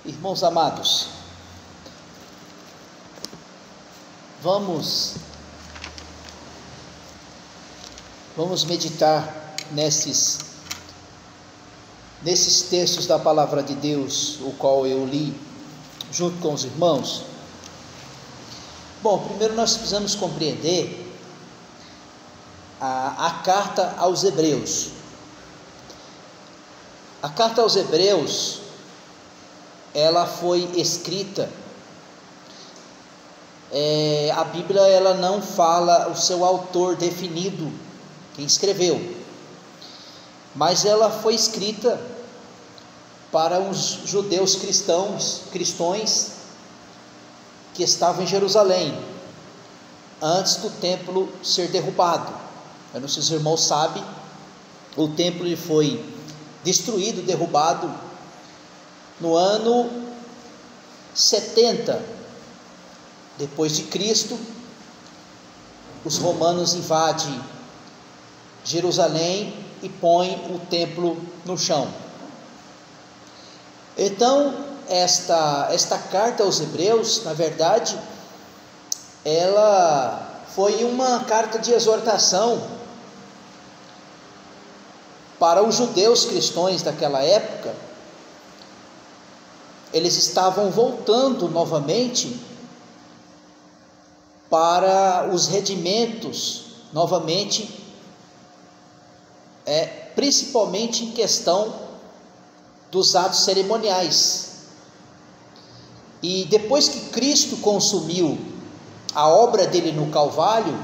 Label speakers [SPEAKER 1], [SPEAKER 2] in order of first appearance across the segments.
[SPEAKER 1] Irmãos amados, vamos meditar nesses textos da palavra de Deus, o qual eu li junto com os irmãos. Bom, primeiro nós precisamos compreender a carta aos Hebreus. A carta aos Hebreus, ela foi escrita, a Bíblia ela não fala o seu autor definido, quem escreveu, mas ela foi escrita para os judeus cristãos que estavam em Jerusalém, antes do templo ser derrubado. Eu não sei se os irmãos sabem, o templo foi destruído, derrubado no ano 70 depois de Cristo. Os romanos invadem Jerusalém e põem o templo no chão. Então esta carta aos Hebreus, na verdade, ela foi uma carta de exortação para os judeus cristãos daquela época. Eles estavam voltando novamente para os redimentos, novamente, principalmente em questão dos atos cerimoniais. E depois que Cristo consumiu a obra dele no Calvário,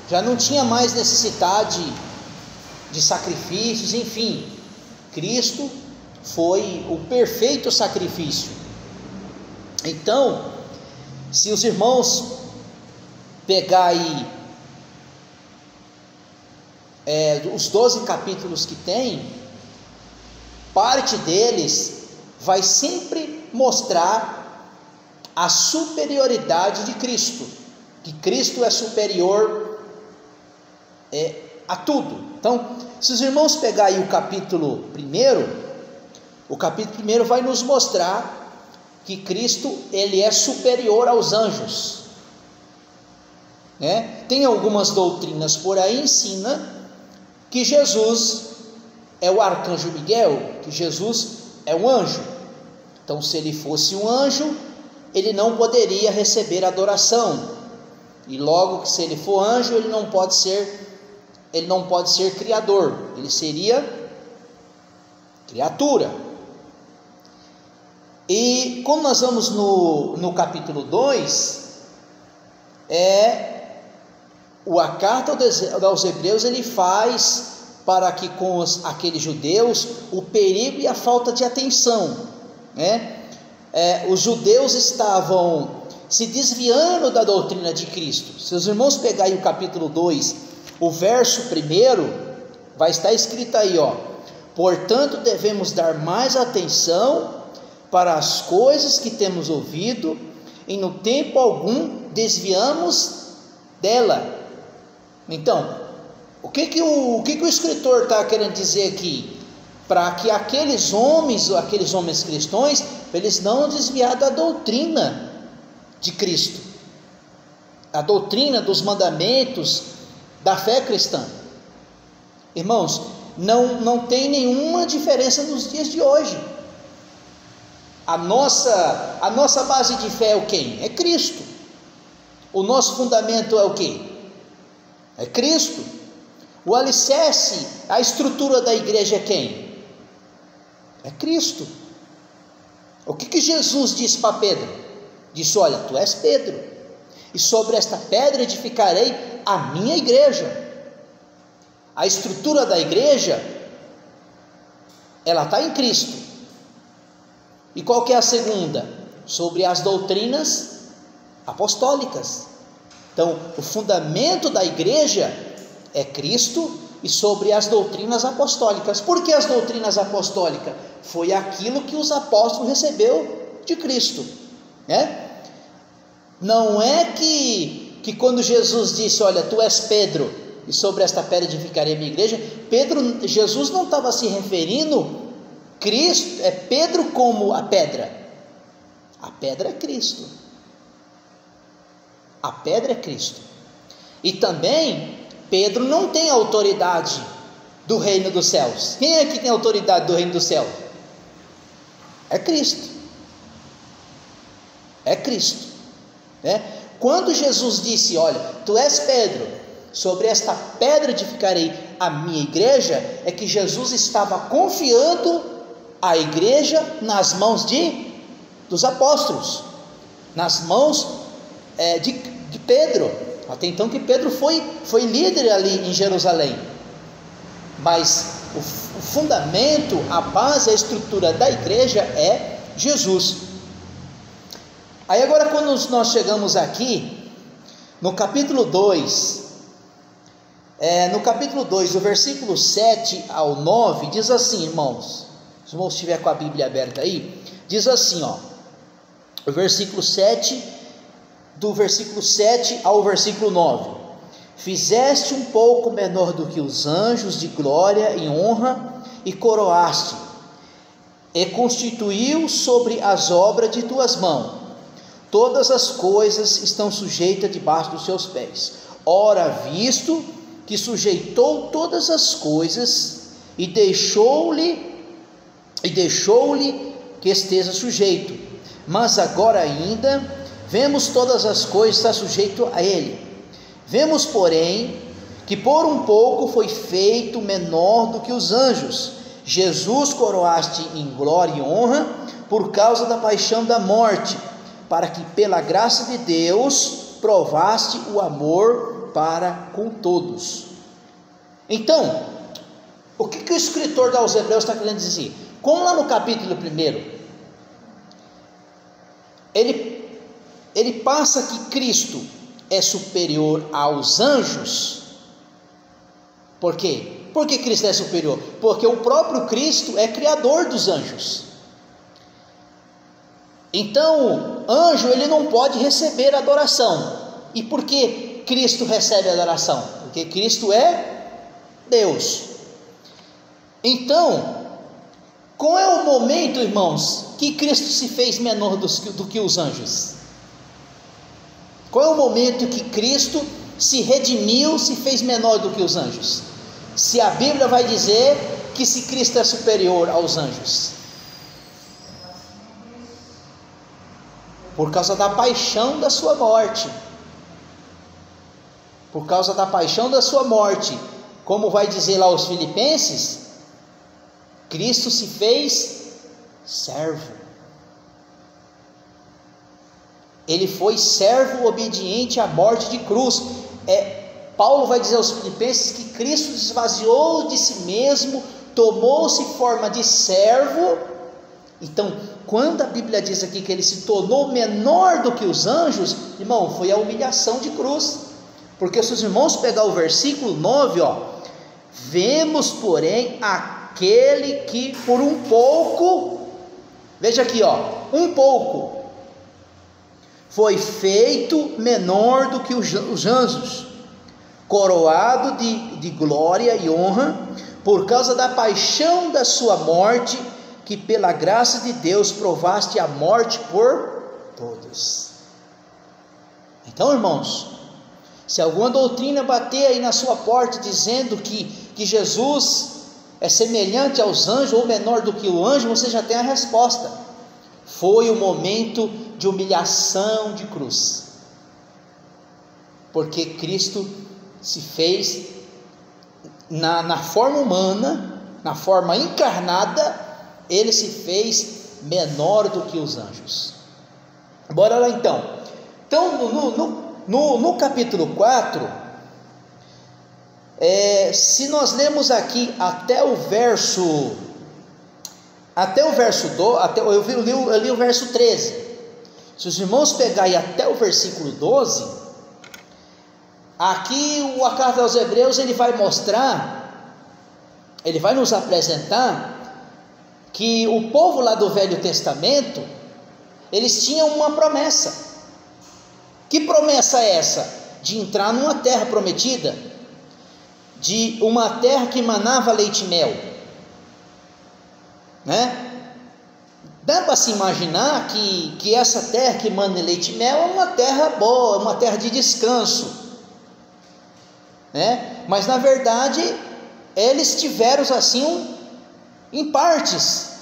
[SPEAKER 1] já não tinha mais necessidade de sacrifícios, enfim, Cristo foi o perfeito sacrifício. Então, se os irmãos pegar aí os 12 capítulos que tem, parte deles vai sempre mostrar a superioridade de Cristo, que Cristo é superior a tudo. Então, se os irmãos pegar aí o capítulo 1 vai nos mostrar que Cristo ele é superior aos anjos, Tem algumas doutrinas por aí ensina que Jesus é o arcanjo Miguel, que Jesus é um anjo. Então, se ele fosse um anjo, ele não poderia receber adoração, e logo que se ele for anjo, ele não pode ser criador, ele seria criatura. E quando nós vamos no capítulo 2, a carta aos Hebreus ele faz para que com aqueles judeus o perigo e a falta de atenção, os judeus estavam se desviando da doutrina de Cristo. Se os irmãos pegarem o capítulo 2, o verso 1, vai estar escrito aí, portanto devemos dar mais atenção para as coisas que temos ouvido, e no tempo algum desviamos dela. Então, o que o escritor está querendo dizer aqui? Para que aqueles homens cristãos, eles não desviar da doutrina de Cristo, a doutrina dos mandamentos da fé cristã. Irmãos, não tem nenhuma diferença nos dias de hoje. A nossa base de fé é o quê? É Cristo. O nosso fundamento é o quê? É Cristo. O alicerce, a estrutura da igreja é quem? É Cristo. O que Jesus disse para Pedro? Disse: olha, tu és Pedro, e sobre esta pedra edificarei a minha igreja. A estrutura da igreja, ela está em Cristo. E qual que é a segunda? Sobre as doutrinas apostólicas. Então, o fundamento da igreja é Cristo, e sobre as doutrinas apostólicas. Por que as doutrinas apostólicas? Foi aquilo que os apóstolos recebeu de Cristo, Não é que quando Jesus disse: olha, tu és Pedro, e sobre esta pedra edificarei a minha igreja, Jesus não estava se referindo Pedro como a pedra, A pedra é Cristo. A pedra é Cristo. E também, Pedro não tem autoridade do reino dos céus. Quem é que tem autoridade do reino dos céus? É Cristo. É Cristo, né? Quando Jesus disse: olha, tu és Pedro, sobre esta pedra edificarei a minha igreja, é que Jesus estava confiando a igreja nas mãos dos apóstolos, nas mãos de Pedro. Até então que Pedro foi líder ali em Jerusalém, mas o fundamento, a base, a estrutura da igreja é Jesus. Aí agora, quando nós chegamos aqui no capítulo 2, do versículo 7 ao 9, diz assim, irmãos, se os irmãos estiver com a Bíblia aberta aí, diz assim, ó, o versículo 7, do versículo 7 ao versículo 9: fizeste um pouco menor do que os anjos de glória e honra, e coroaste, e constituiu sobre as obras de tuas mãos. Todas as coisas estão sujeitas debaixo dos seus pés. Ora, visto que sujeitou todas as coisas, e deixou-lhe que esteja sujeito, mas agora ainda vemos todas as coisas estar sujeito a ele. Vemos, porém, que por um pouco foi feito menor do que os anjos. Jesus coroaste em glória e honra por causa da paixão da morte, para que pela graça de Deus provaste o amor para com todos. Então, o que o escritor aos Hebreus está querendo dizer? Como lá no capítulo 1, ele passa que Cristo é superior aos anjos. Por quê? Por que Cristo é superior? Porque o próprio Cristo é criador dos anjos. Então, anjo, ele não pode receber adoração. E por que Cristo recebe adoração? Porque Cristo é Deus. Então, qual é o momento, irmãos, que Cristo se fez menor do que os anjos? Qual é o momento que Cristo se redimiu, se fez menor do que os anjos? Se a Bíblia vai dizer que se Cristo é superior aos anjos, por causa da paixão da sua morte. Por causa da paixão da sua morte, como vai dizer lá os Filipenses, Cristo se fez servo. Ele foi servo obediente à morte de cruz. Paulo vai dizer aos Filipenses que Cristo se esvaziou de si mesmo, tomou-se forma de servo. Então, quando a Bíblia diz aqui que ele se tornou menor do que os anjos, irmão, foi a humilhação de cruz. Porque se os irmãos pegar o versículo 9, ó, vemos, porém, aquele que por um pouco, veja aqui, ó, um pouco, foi feito menor do que os anjos, coroado de glória e honra, por causa da paixão da sua morte, que pela graça de Deus provaste a morte por todos. Então, irmãos, se alguma doutrina bater aí na sua porta dizendo que Jesus é semelhante aos anjos ou menor do que o anjo, você já tem a resposta. Foi o momento de humilhação de cruz, porque Cristo se fez na forma humana, na forma encarnada, ele se fez menor do que os anjos. Bora lá então. No capítulo 4, se nós lemos aqui até o verso 12, eu li o verso 13. Se os irmãos pegarem até o versículo 12, aqui a carta aos Hebreus ele vai mostrar, ele vai nos apresentar que o povo lá do Velho Testamento, eles tinham uma promessa. Que promessa é essa? De entrar numa terra prometida, de uma terra que manava leite e mel, né? Dá para se imaginar que essa terra que manda leite e mel é uma terra boa, uma terra de descanso, né? Mas na verdade eles tiveram assim em partes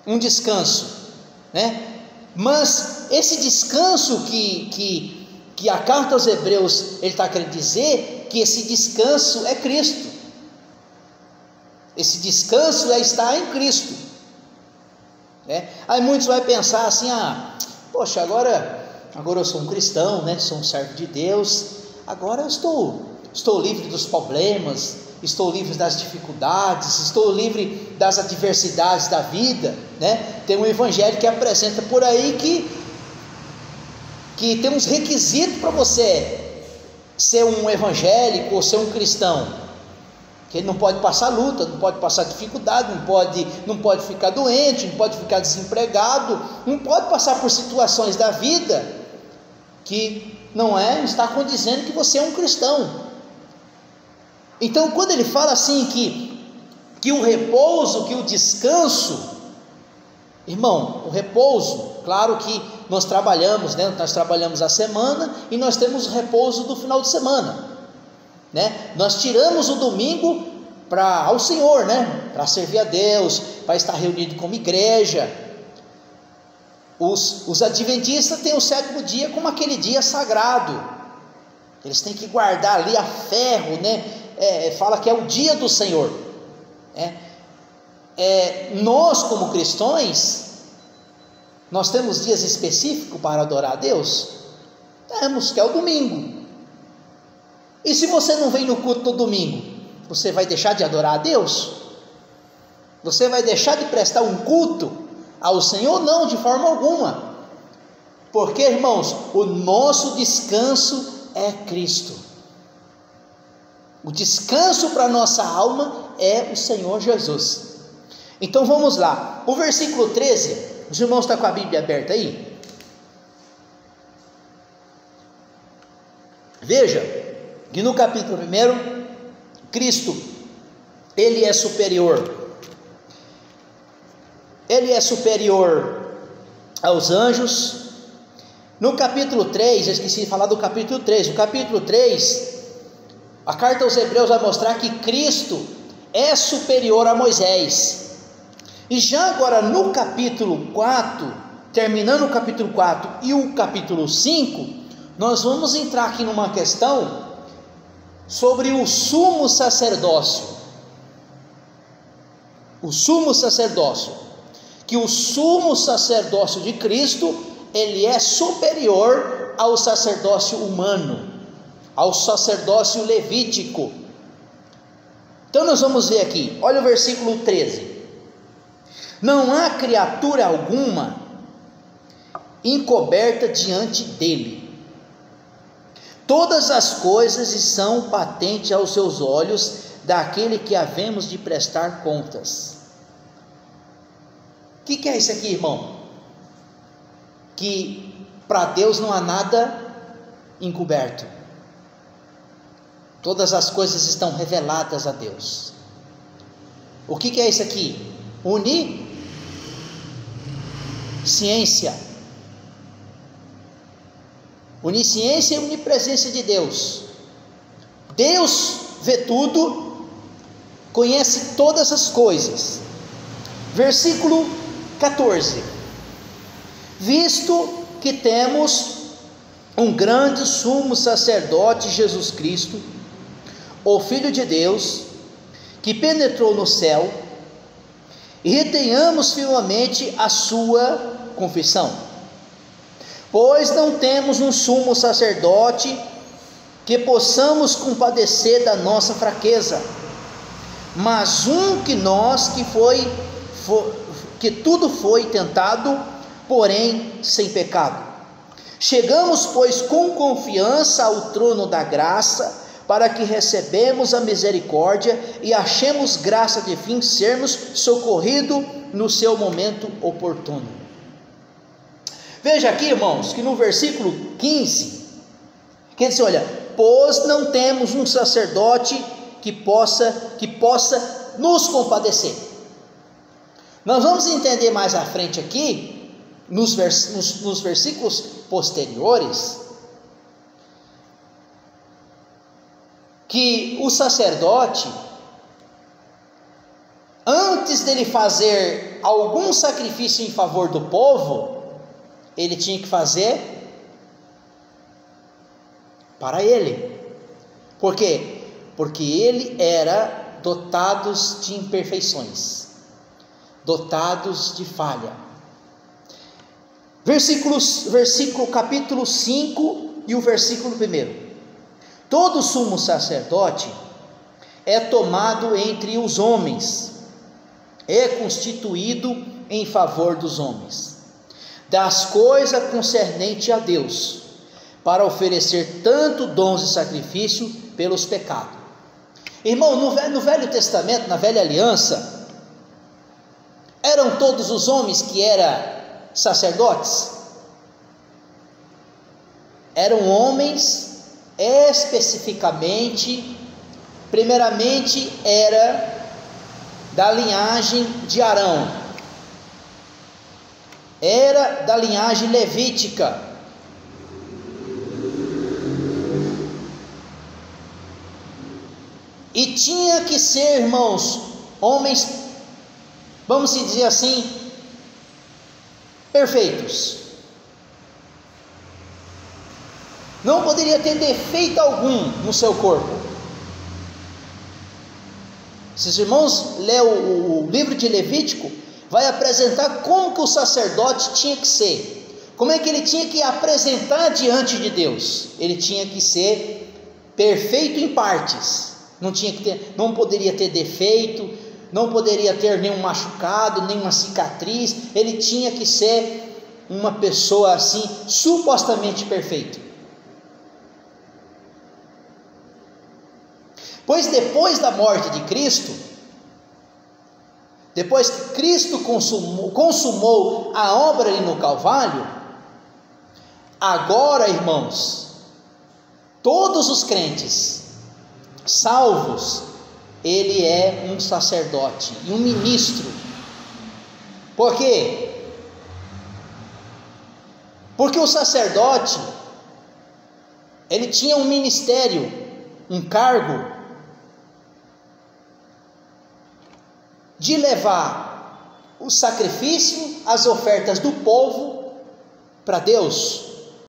[SPEAKER 1] um descanso, né? Mas esse descanso que a carta aos Hebreus ele está querendo dizer que esse descanso é Cristo. Esse descanso é estar em Cristo. Aí muitos vão pensar assim: poxa, agora eu sou um cristão, né? Sou um servo de Deus. Agora eu estou livre dos problemas, estou livre das dificuldades, estou livre das adversidades da vida, né? Tem um evangelho que apresenta por aí que tem uns requisitos para você ser um evangélico ou ser um cristão. Que ele não pode passar luta, não pode passar dificuldade, não pode ficar doente, não pode ficar desempregado, não pode passar por situações da vida que não está condizendo que você é um cristão. Então, quando ele fala assim que o repouso, que o descanso, irmão, o repouso, claro que nós trabalhamos, né? Nós trabalhamos a semana e nós temos o repouso do final de semana, né? Nós tiramos o domingo ao Senhor, né? Para servir a Deus, para estar reunido como igreja. Os adventistas têm o sétimo dia como aquele dia sagrado. Eles têm que guardar ali a ferro, né? Fala que é o dia do Senhor. Nós como cristãos, nós temos dias específicos para adorar a Deus? Temos, que é o domingo. E se você não vem no culto no domingo, você vai deixar de adorar a Deus? Você vai deixar de prestar um culto ao Senhor? Não, de forma alguma. Porque, irmãos, o nosso descanso é Cristo. O descanso para a nossa alma é o Senhor Jesus. Então vamos lá, o versículo 13, os irmãos estão com a Bíblia aberta aí? Veja que no capítulo 1, Cristo, Ele é superior aos anjos. No capítulo 3, eu esqueci de falar do capítulo 3, o capítulo 3, a carta aos Hebreus vai mostrar que Cristo é superior a Moisés. E já agora no capítulo 4, terminando o capítulo 4 e o capítulo 5, nós vamos entrar aqui numa questão sobre o sumo sacerdócio. O sumo sacerdócio, que o sumo sacerdócio de Cristo, ele é superior ao sacerdócio humano, ao sacerdócio levítico. Então nós vamos ver aqui, olha o versículo 13: não há criatura alguma encoberta diante dele, todas as coisas são patentes aos seus olhos, daquele que havemos de prestar contas. O que é isso aqui, irmão? Que para Deus não há nada encoberto, todas as coisas estão reveladas a Deus. O que é isso aqui? Onisciência. Onisciência e onipresença de Deus. Deus vê tudo, conhece todas as coisas. Versículo 14: visto que temos um grande sumo sacerdote, Jesus Cristo, o Filho de Deus, que penetrou no céu, e retenhamos firmemente a sua confissão, pois não temos um sumo sacerdote que possamos compadecer da nossa fraqueza, mas um que tudo foi tentado, porém sem pecado. Chegamos, pois, com confiança ao trono da graça, para que recebemos a misericórdia e achemos graça de fim sermos socorridos no seu momento oportuno. Veja aqui, irmãos, que no versículo 15, que diz, olha, pois não temos um sacerdote que possa nos compadecer. Nós vamos entender mais à frente aqui, nos versículos posteriores, que o sacerdote, antes dele fazer algum sacrifício em favor do povo, ele tinha que fazer para ele. Por quê? Porque ele era dotados de imperfeições, dotados de falha. Versículo capítulo 5 e o versículo 1. Todo sumo sacerdote é tomado entre os homens, é constituído em favor dos homens, das coisas concernentes a Deus, para oferecer tanto dons de sacrifício pelos pecados. Irmão, no Velho Testamento, na Velha Aliança, eram todos os homens que eram sacerdotes? Eram homens especificamente, primeiramente era da linhagem de Arão, era da linhagem levítica, e tinha que ser, irmãos, homens, vamos dizer assim, perfeitos, não poderia ter defeito algum no seu corpo. Se os irmãos lerem o livro de Levítico, vai apresentar como que o sacerdote tinha que ser, como é que ele tinha que apresentar diante de Deus. Ele tinha que ser perfeito em partes, não poderia ter defeito, não poderia ter nenhum machucado, nenhuma cicatriz. Ele tinha que ser uma pessoa assim, supostamente perfeita. Pois depois da morte de Cristo, depois que Cristo consumou a obra ali no Calvário, agora, irmãos, todos os crentes salvos, ele é um sacerdote e um ministro. Por quê? Porque o sacerdote, ele tinha um ministério, um cargo de levar o sacrifício, as ofertas do povo para Deus.